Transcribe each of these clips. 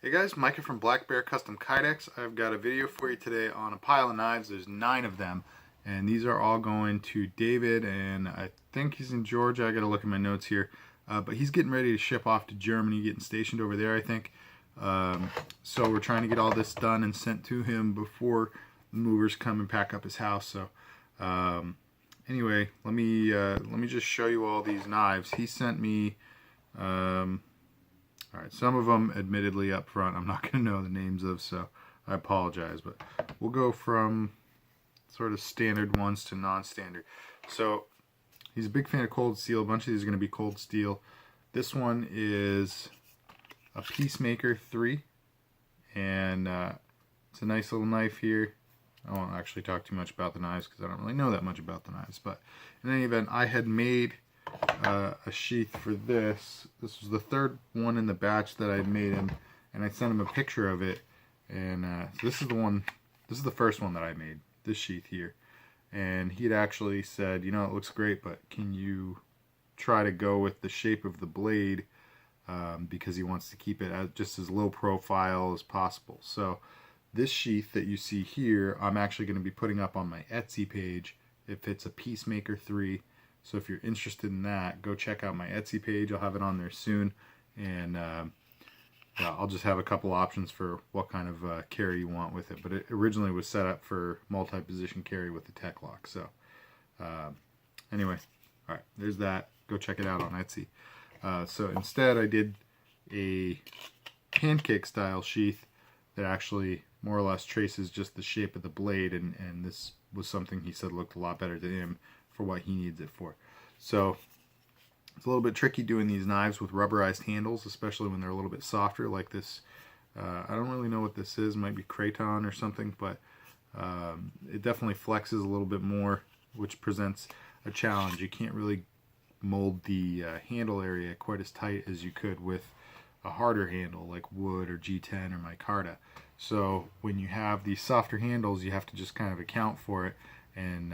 Hey guys, Micah from Black Bear Custom Kydex. I've got a video for you today on a pile of knives. There's 9 of them, and these are all going to David, and I think he's in Georgia. I gotta look at my notes here, but he's getting ready to ship off to Germany, getting stationed over there, I think. So we're trying to get all this done and sent to him before the movers come and pack up his house. So anyway, let me just show you all these knives. He sent me. All right, some of them, admittedly, up front, I'm not going to know the names of, so I apologize. But we'll go from sort of standard ones to non-standard. So he's a big fan of cold steel. A bunch of these are going to be cold steel. This one is a Peacemaker III, and it's a nice little knife here. I won't actually talk too much about the knives because I don't really know that much about the knives. But in any event, I had made a sheath for this. This was the third one in the batch that I made him, and I sent him a picture of it. And so this is the one. This is the first one that I made. This sheath here, and he'd actually said, you know, it looks great, but can you try to go with the shape of the blade, because he wants to keep it just as low profile as possible. So this sheath that you see here, I'm actually going to be putting up on my Etsy page. If it's a Peacemaker III. So if you're interested in that, go check out my Etsy page. I'll have it on there soon. And yeah, I'll just have a couple options for what kind of carry you want with it. But it originally was set up for multi-position carry with the Tek-Lok. So anyway, all right, there's that. Go check it out on Etsy. So instead I did a pancake style sheath that actually more or less traces just the shape of the blade. And this was something he said looked a lot better to him for what he needs it for. So it's a little bit tricky doing these knives with rubberized handles, especially when they're a little bit softer like this. I don't really know what this is. It might be Kraton or something, but it definitely flexes a little bit more, which presents a challenge. You can't really mold the handle area quite as tight as you could with a harder handle like wood or G10 or micarta. So when you have these softer handles, you have to just kind of account for it, and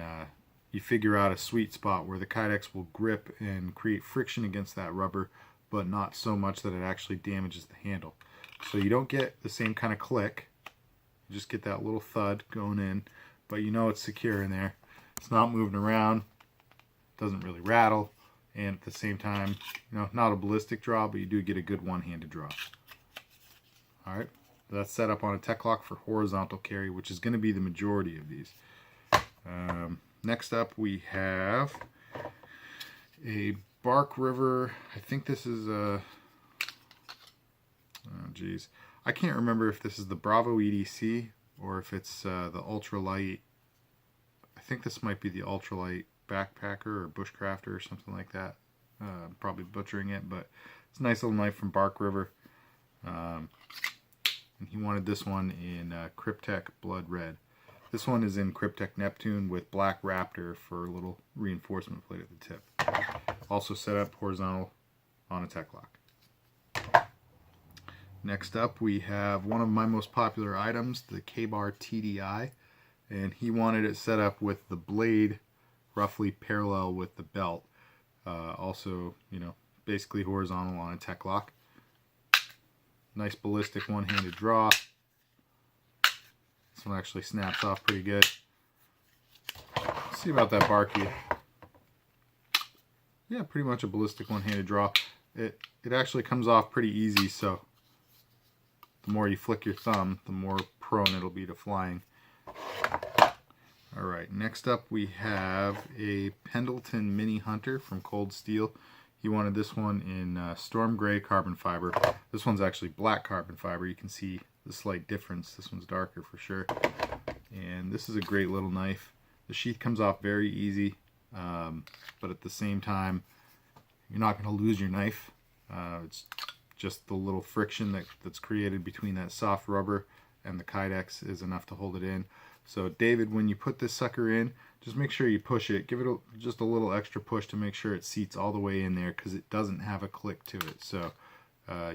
you figure out a sweet spot where the Kydex will grip and create friction against that rubber, but not so much that it actually damages the handle. So you don't get the same kind of click. You just get that little thud going in, but you know it's secure in there. It's not moving around, doesn't really rattle, and at the same time, you know, not a ballistic draw, but you do get a good one-handed draw. All right, that's set up on a Tek-Lok for horizontal carry, which is going to be the majority of these. Next up, we have a Bark River. I think this is a, oh geez, I can't remember if this is the Bravo EDC or if it's the ultralight. I think this might be the ultralight backpacker or bushcrafter or something like that. I'm probably butchering it, but it's a nice little knife from Bark River. And he wanted this one in Cryptek Blood Red. This one is in Cryptek Neptune with Black Raptor for a little reinforcement plate at the tip. Also set up horizontal on a Tek-Lok. Next up, we have one of my most popular items, the KBAR TDI, and he wanted it set up with the blade roughly parallel with the belt. Also, you know, basically horizontal on a Tek-Lok. Nice ballistic one-handed draw. This one actually snaps off pretty good. Let's see about that Barky. Yeah, pretty much a ballistic one-handed draw. It actually comes off pretty easy, so the more you flick your thumb, the more prone it'll be to flying. Alright, next up we have a Pendleton Mini Hunter from Cold Steel. He wanted this one in Storm Gray carbon fiber. This one's actually black carbon fiber. You can see the slight difference. This one's darker for sure. And this is a great little knife. The sheath comes off very easy, but at the same time, you're not going to lose your knife. It's just the little friction that's created between that soft rubber and the Kydex is enough to hold it in. So David, when you put this sucker in, just make sure you push it. Give it just a little extra push to make sure it seats all the way in there, because it doesn't have a click to it. So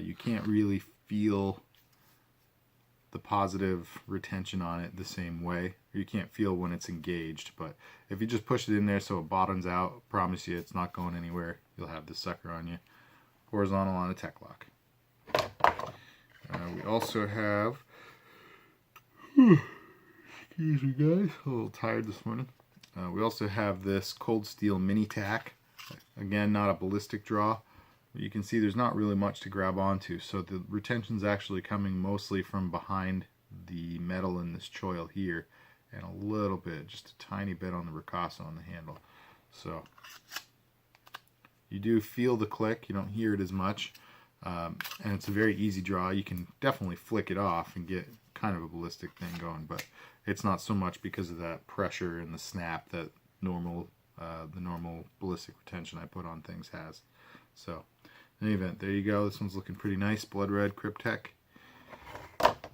you can't really feel the positive retention on it the same way. You can't feel when it's engaged, but if you just push it in there so it bottoms out, I promise you it's not going anywhere. You'll have this sucker on you. Horizontal on a Tek-Lok. We also have, excuse me guys, a little tired this morning. We also have this Cold Steel Mini Tack. Again, not a ballistic draw. But you can see there's not really much to grab onto, so the retention's actually coming mostly from behind the metal in this choil here, and a little bit, just a tiny bit on the ricasso on the handle. So you do feel the click, you don't hear it as much, and it's a very easy draw. You can definitely flick it off and get kind of a ballistic thing going, but it's not so much because of that pressure and the snap that the normal ballistic retention I put on things has. So in any event, there you go. This one's looking pretty nice, blood red Cryptek.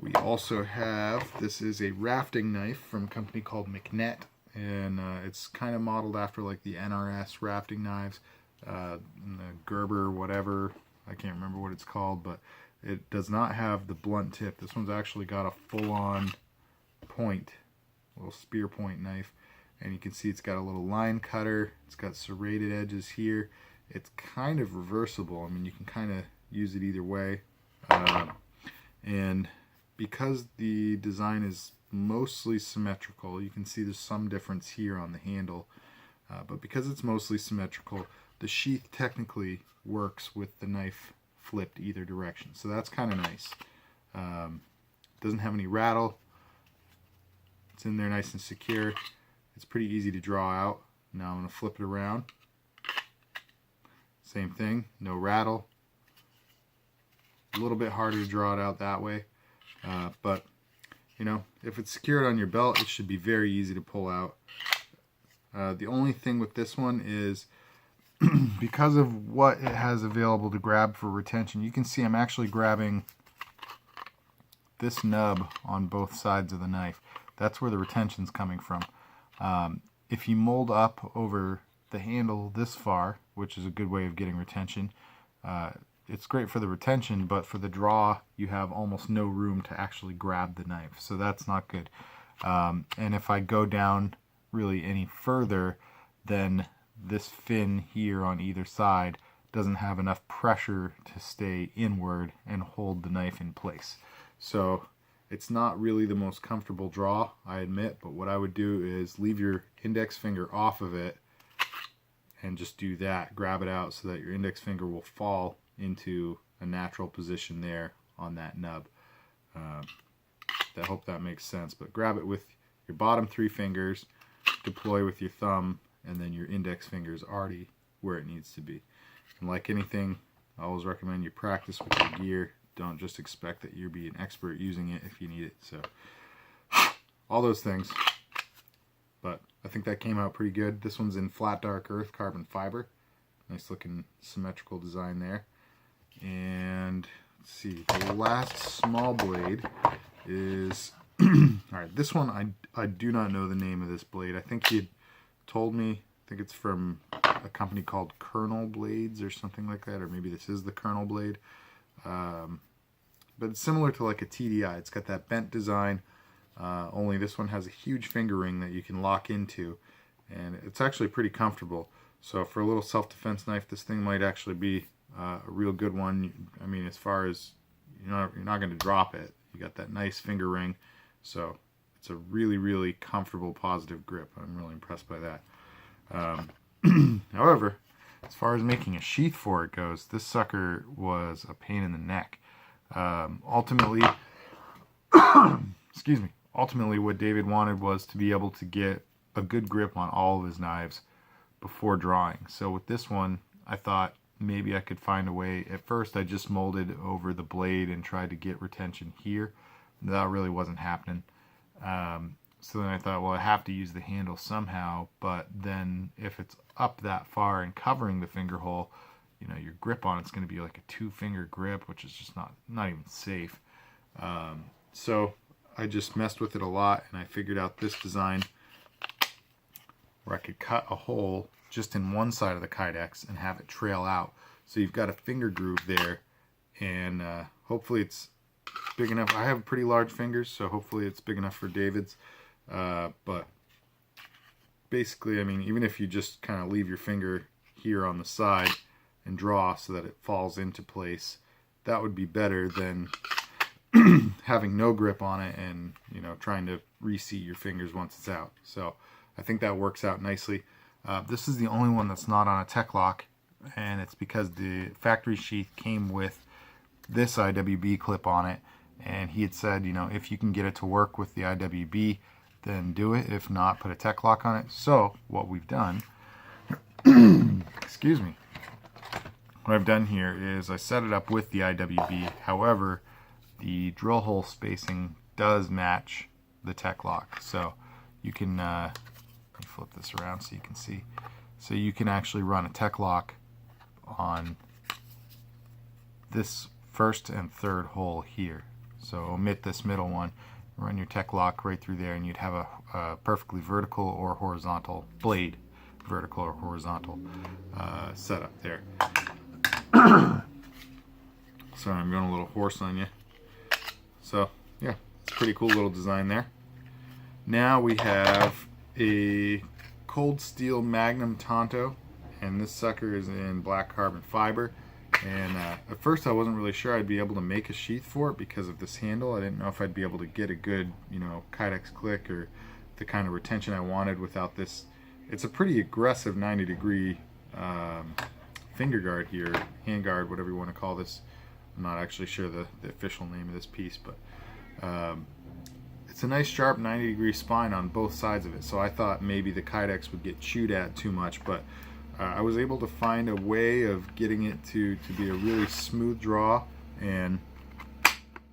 We also have, this is a rafting knife from a company called McNutt, and it's kind of modeled after like the NRS rafting knives, and the Gerber whatever, I can't remember what it's called, but it does not have the blunt tip. This one's actually got a full-on point, little spear point knife, and you can see it's got a little line cutter, it's got serrated edges here. It's kind of reversible. I mean, you can kind of use it either way, and because the design is mostly symmetrical, you can see there's some difference here on the handle, but because it's mostly symmetrical, the sheath technically works with the knife flipped either direction, so that's kind of nice. Doesn't have any rattle, it's in there nice and secure, it's pretty easy to draw out. Now I'm going to flip it around, same thing, no rattle, a little bit harder to draw it out that way, but you know, if it's secured on your belt, it should be very easy to pull out. The only thing with this one is because of what it has available to grab for retention, you can see I'm actually grabbing this nub on both sides of the knife. That's where the retention's coming from. If you mold up over the handle this far, which is a good way of getting retention, it's great for the retention, but for the draw you have almost no room to actually grab the knife, so that's not good. And if I go down really any further, then this fin here on either side doesn't have enough pressure to stay inward and hold the knife in place. So it's not really the most comfortable draw, I admit, but what I would do is leave your index finger off of it and just do that, grab it out so that your index finger will fall into a natural position there on that nub. I hope that makes sense, but grab it with your bottom 3 fingers, deploy with your thumb, and then your index finger is already where it needs to be. And like anything, I always recommend you practice with your gear. Don't just expect that you'll be an expert using it if you need it. So all those things, but I think that came out pretty good. This one's in flat dark earth carbon fiber, nice looking symmetrical design there. And let's see, the last small blade is alright, this one I do not know the name of this blade. I think he had told me, I think it's from a company called Colonel Blades or something like that, or maybe this is the Colonel blade. But it's similar to like a TDI. It's got that bent design, only this one has a huge finger ring that you can lock into, and it's actually pretty comfortable. So for a little self-defense knife, this thing might actually be a real good one. I mean, as far as you're not going to drop it. You got that nice finger ring, so it's a really, really comfortable, positive grip. I'm really impressed by that. However, as far as making a sheath for it goes, this sucker was a pain in the neck. Ultimately, excuse me, ultimately what David wanted was to be able to get a good grip on all of his knives before drawing. So with this one, I thought maybe I could find a way. At first I just molded over the blade and tried to get retention here. That really wasn't happening. So then I thought, well, I have to use the handle somehow, but then if it's up that far and covering the finger hole, you know, your grip on it's going to be like a 2-finger grip, which is just not even safe. So I just messed with it a lot, and I figured out this design where I could cut a hole just in one side of the Kydex and have it trail out. So you've got a finger groove there, and hopefully it's big enough. I have pretty large fingers, so hopefully it's big enough for David's. But basically, I mean, even if you just kind of leave your finger here on the side and draw so that it falls into place, that would be better than having no grip on it and, you know, trying to reseat your fingers once it's out. So I think that works out nicely. This is the only one that's not on a Tek-Lok, and it's because the factory sheath came with this IWB clip on it, and he had said, you know, if you can get it to work with the IWB, then do it. If not, put a Tek-Lok on it. So what we've done, excuse me, what I've done here is I set it up with the IWB. However, the drill hole spacing does match the Tek-Lok. So you can, let me flip this around so you can see. So you can actually run a Tek-Lok on this first and third hole here. So omit this middle one, run your Tek-Lok right through there, and you'd have a perfectly vertical or horizontal blade, vertical or horizontal setup there. Sorry, I'm going a little hoarse on you. So yeah, it's a pretty cool little design there. Now we have a cold steel Magnum Tanto, and this sucker is in black carbon fiber. And at first I wasn't really sure I'd be able to make a sheath for it because of this handle. I didn't know if I'd be able to get a good, you know, Kydex click or the kind of retention I wanted without this. It's a pretty aggressive 90-degree finger guard here, hand guard, whatever you want to call this. I'm not actually sure the official name of this piece, but it's a nice sharp 90-degree spine on both sides of it. So I thought maybe the Kydex would get chewed at too much, but I was able to find a way of getting it to be a really smooth draw, and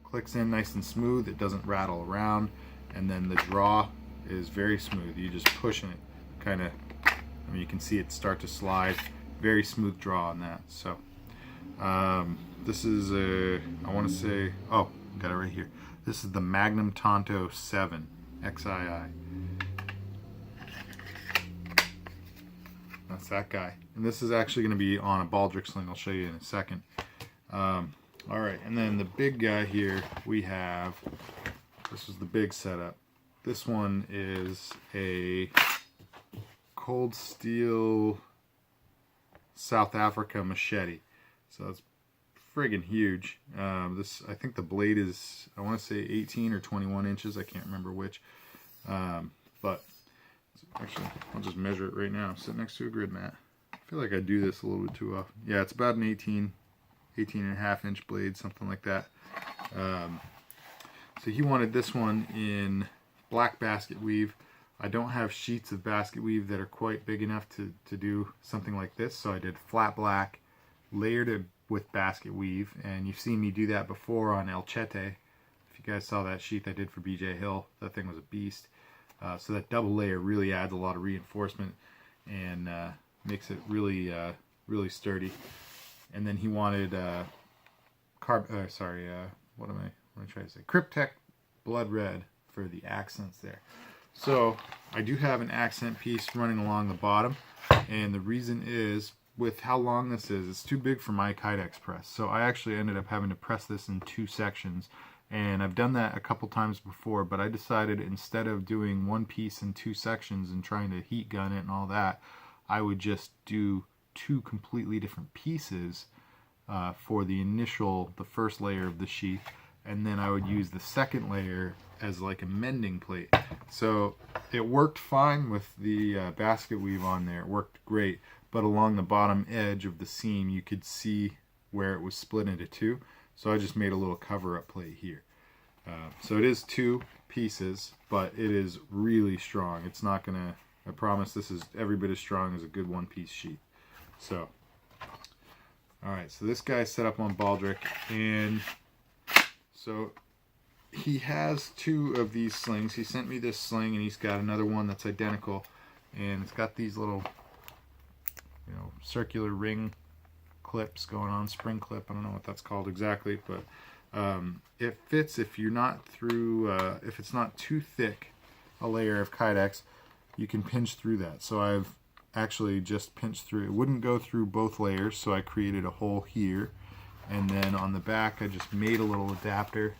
clicks in nice and smooth. It doesn't rattle around, and then the draw is very smooth. You just pushing it, kind of, I mean, you can see it start to slide. Very smooth draw on that. So this is a, I want to say, oh, got it right here. This is the Magnum Tanto 7 XII. That's that guy. And this is actually going to be on a Baldric sling. I'll show you in a second. Alright, and then the big guy here we have, this is the big setup. This one is a cold steel South Africa Machete. So it's friggin' huge. This, I think the blade is, I want to say 18 or 21 inches. I can't remember which. But actually, I'll just measure it right now. Sit next to a grid mat. I feel like I do this a little bit too often. Yeah, it's about an 18 and a half inch blade, something like that. So he wanted this one in black Basketweave. I don't have sheets of Basketweave that are quite big enough to do something like this, so I did flat black, layered it with Basketweave, and you've seen me do that before on Machete. If you guys saw that sheath I did for BJ Hill, that thing was a beast. So that double layer really adds a lot of reinforcement and makes it really really sturdy. And then he wanted what am I trying to say? Cryptek blood red for the accents there. So I do have an accent piece running along the bottom, and the reason is, with how long this is, it's too big for my Kydex press. So I actually ended up having to press this in 2 sections. And I've done that a couple times before, but I decided instead of doing one piece in 2 sections and trying to heat gun it and all that, I would just do 2 completely different pieces for the first layer of the sheath, and then I would use the second layer as like a mending plate. So it worked fine with the Basketweave on there. It worked great, but along the bottom edge of the seam you could see where it was split into 2. So I just made a little cover-up plate here. So it is 2 pieces, but it is really strong. It's not gonna, I promise this is every bit as strong as a good one-piece sheath. So, alright, so this guy's set up on Baldric, and so he has 2 of these slings. He sent me this sling, and he's got another one that's identical, and it's got these little, you know, circular ring clips going on, spring clip, I don't know what that's called exactly, but it fits if you're not through, if it's not too thick a layer of Kydex, you can pinch through that. So I've actually just pinched through. It wouldn't go through both layers, so I created a hole here, and then on the back I just made a little adapter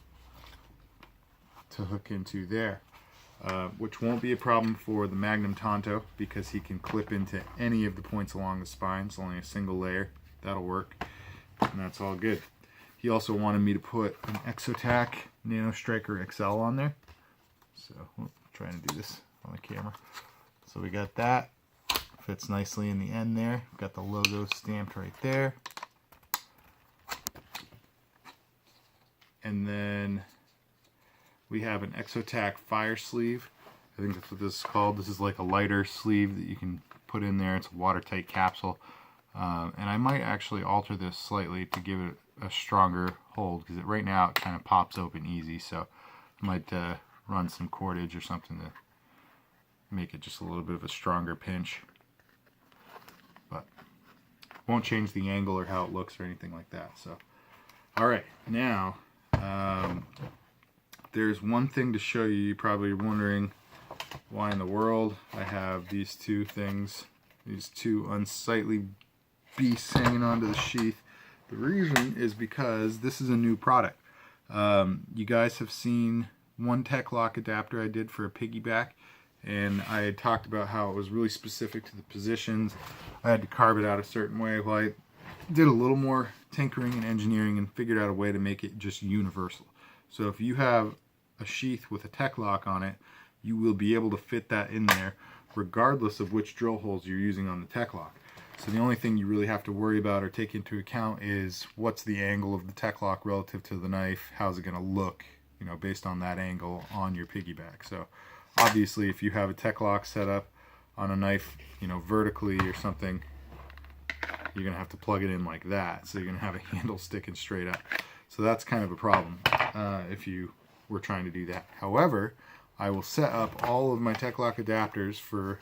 to hook into there, which won't be a problem for the Magnum Tanto because he can clip into any of the points along the spine. It's only a single layer. That'll work, and that's all good. He also wanted me to put an Exotac Nano Striker XL on there. So I'm trying to do this on the camera. So we got that. Fits nicely in the end there. We've got the logo stamped right there. And then we have an Exotac Fire Sleeve. I think that's what this is called. This is like a lighter sleeve that you can put in there. It's a watertight capsule. And I might actually alter this slightly to give it a stronger hold, because right now it kind of pops open easy. So I might run some cordage or something to make it just a little bit of a stronger pinch. But won't change the angle or how it looks or anything like that. So, all right, now there's one thing to show you. You're probably wondering why in the world I have these two things, these two unsightly beasts hanging onto the sheath. The reason is because this is a new product. You guys have seen one Tek-Lok adapter I did for a piggyback, and I had talked about how it was really specific to the positions. I had to carve it out a certain way. Well, I did a little more tinkering and engineering and figured out a way to make it just universal. So if you have a sheath with a Tek-Lok on it, you will be able to fit that in there regardless of which drill holes you're using on the Tek-Lok. So the only thing you really have to worry about or take into account is what's the angle of the Tek-Lok relative to the knife, how's it going to look, you know, based on that angle on your piggyback. So obviously if you have a Tek-Lok set up on a knife, you know, vertically or something, you're going to have to plug it in like that. So you're going to have a handle sticking straight up. So that's kind of a problem if you were trying to do that. However, I will set up all of my Tek-Lok adapters for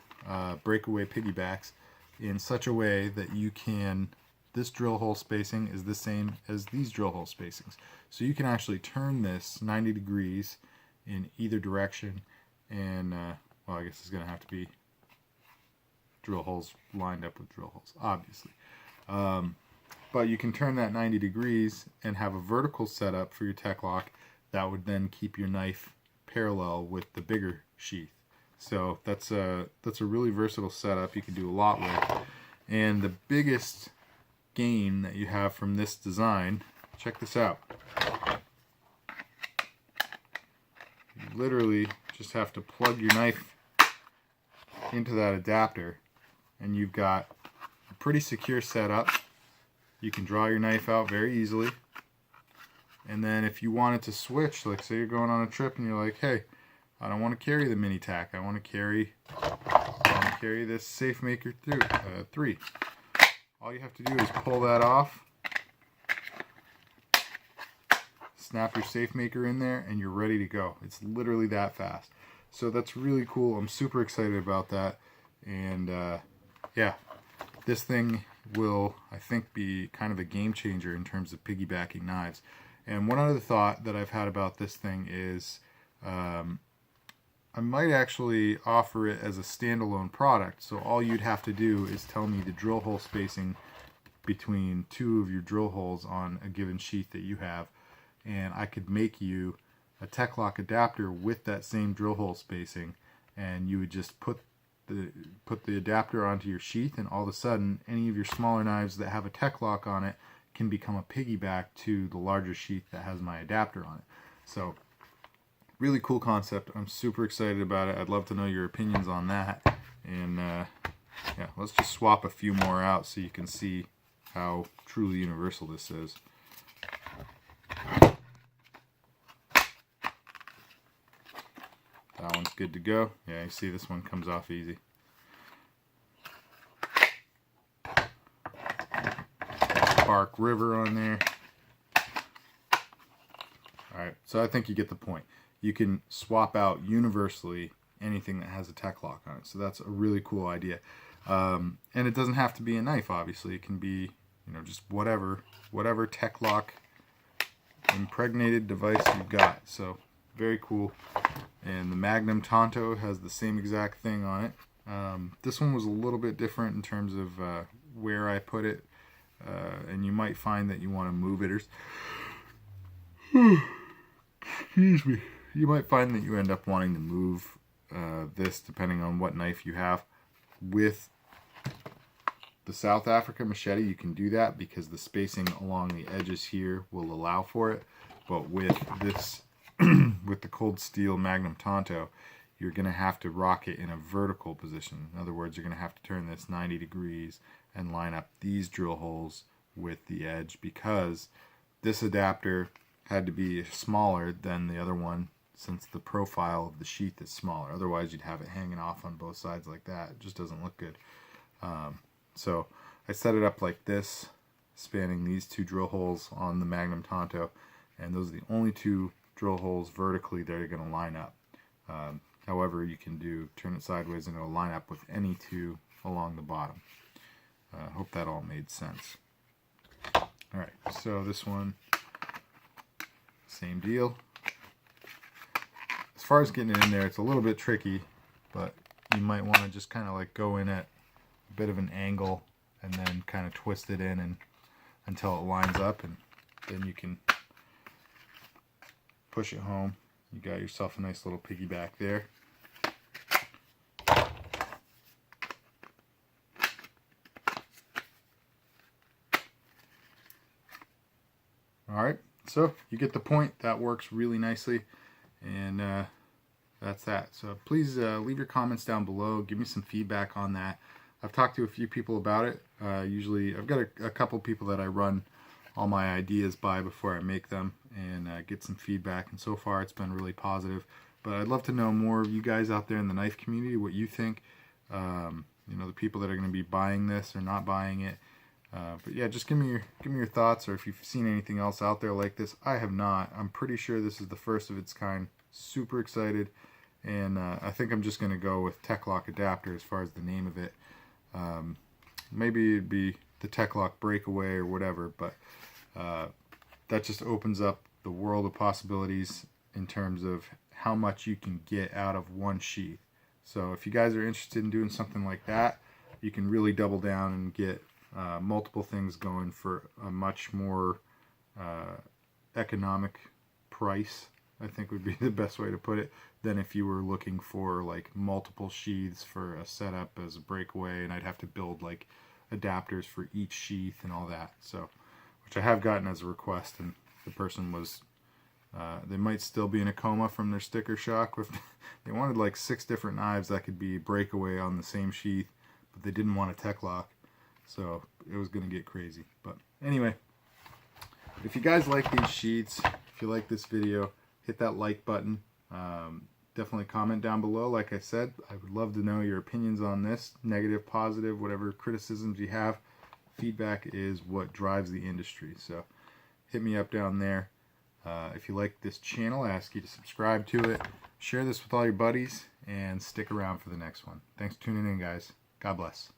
breakaway piggybacks in such a way that you can, this drill hole spacing is the same as these drill hole spacings. So you can actually turn this 90 degrees in either direction, and well, I guess it's going to have to be drill holes lined up with drill holes, obviously. But you can turn that 90 degrees and have a vertical setup for your Tek-Lok that would then keep your knife parallel with the bigger sheath. So that's a really versatile setup. You can do a lot with. And the biggest gain that you have from this design, check this out. You literally just have to plug your knife into that adapter and you've got a pretty secure setup. You can draw your knife out very easily. And then if you wanted to switch, like say you're going on a trip and you're like, hey, I don't want to carry the mini tack. I want to carry this Peacemaker III. All you have to do is pull that off, snap your Peacemaker in there, and you're ready to go. It's literally that fast. So that's really cool. I'm super excited about that. And yeah, this thing will, I think, be kind of a game changer in terms of piggybacking knives. And one other thought that I've had about this thing is I might actually offer it as a standalone product. So all you'd have to do is tell me the drill hole spacing between two of your drill holes on a given sheath that you have, and I could make you a Tek-Lok adapter with that same drill hole spacing, and you would just put the adapter onto your sheath, and all of a sudden any of your smaller knives that have a Tek-Lok on it can become a piggyback to the larger sheath that has my adapter on it. So really cool concept. I'm super excited about it. I'd love to know your opinions on that. And yeah, let's just swap a few more out so you can see how truly universal this is. That one's good to go. Yeah, you see this one comes off easy. Bark River on there. Alright, so I think you get the point. You can swap out universally anything that has a Tek-Lok on it. So that's a really cool idea. And it doesn't have to be a knife, obviously. It can be, you know, just whatever Tek-Lok impregnated device you've got. So very cool. And the Magnum Tanto has the same exact thing on it. This one was a little bit different in terms of where I put it. And you might find that you want to move it or excuse me. You might find that you end up wanting to move this depending on what knife you have. With the South Africa Machete, you can do that because the spacing along the edges here will allow for it. But with this, with the Cold Steel Magnum Tanto, you're going to have to rock it in a vertical position. In other words, you're going to have to turn this 90 degrees and line up these drill holes with the edge, because this adapter had to be smaller than the other one, since the profile of the sheath is smaller. Otherwise, you'd have it hanging off on both sides like that. It just doesn't look good. So I set it up like this, spanning these two drill holes on the Magnum Tanto, and those are the only two drill holes vertically that are going to line up. However, you can turn it sideways and it'll line up with any two along the bottom. Hope that all made sense. Alright, so this one, same deal. As far as getting it in there, it's a little bit tricky, but you might want to just kind of like go in at a bit of an angle and then kind of twist it in until it lines up, and then you can push it home. You got yourself a nice little piggyback there. Alright, so you get the point. That works really nicely, and that's that. So please leave your comments down below. Give me some feedback on that. I've talked to a few people about it. Usually I've got a couple people that I run all my ideas by before I make them, and get some feedback, and so far it's been really positive. But I'd love to know more of you guys out there in the knife community, what you think. You know, the people that are going to be buying this or not buying it. But yeah, just give me your thoughts, or if you've seen anything else out there like this. I have not. I'm pretty sure this is the first of its kind. Super excited, and I think I'm just going to go with Tek-Lok adapter as far as the name of it. Maybe it'd be the Tek-Lok breakaway or whatever, but that just opens up the world of possibilities in terms of how much you can get out of one sheath. So if you guys are interested in doing something like that, you can really double down and get multiple things going for a much more economic price, I think would be the best way to put it, than if you were looking for like multiple sheaths for a setup as a breakaway, and I'd have to build like adapters for each sheath and all that. So, which I have gotten as a request, and the person was, they might still be in a coma from their sticker shock. With they wanted like 6 different knives that could be breakaway on the same sheath, but they didn't want a Tek-Lok. So it was going to get crazy. But anyway, if you guys like these sheets, if you like this video, hit that like button. Definitely comment down below. Like I said, I would love to know your opinions on this. Negative, positive, whatever criticisms you have. Feedback is what drives the industry. So hit me up down there. If you like this channel, I ask you to subscribe to it. Share this with all your buddies, and stick around for the next one. Thanks for tuning in, guys. God bless.